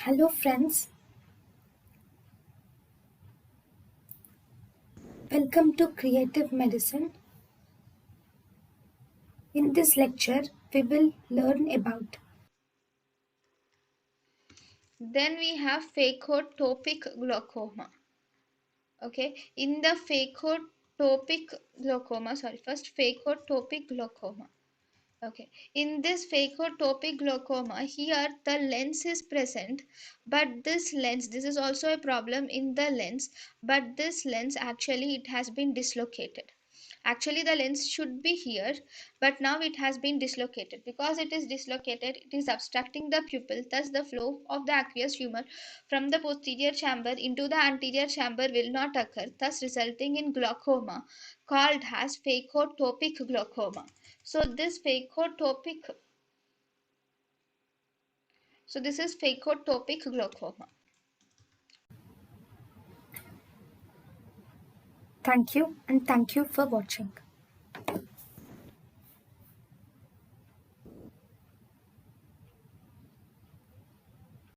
Hello friends, welcome to Creative Medicine. In this lecture, we will learn about Then we have phacotopic glaucoma. Okay, in the phacotopic glaucoma. Okay, in this phacotopic glaucoma, here the lens is present, but this is also a problem in the lens, but this lens actually it has been dislocated. Actually, the lens should be here, but now it has been dislocated. Because it is dislocated, it is obstructing the pupil, thus the flow of the aqueous humor from the posterior chamber into the anterior chamber will not occur, thus resulting in glaucoma called as phacotopic glaucoma. So this is phacotopic glaucoma. thank you and thank you for watching.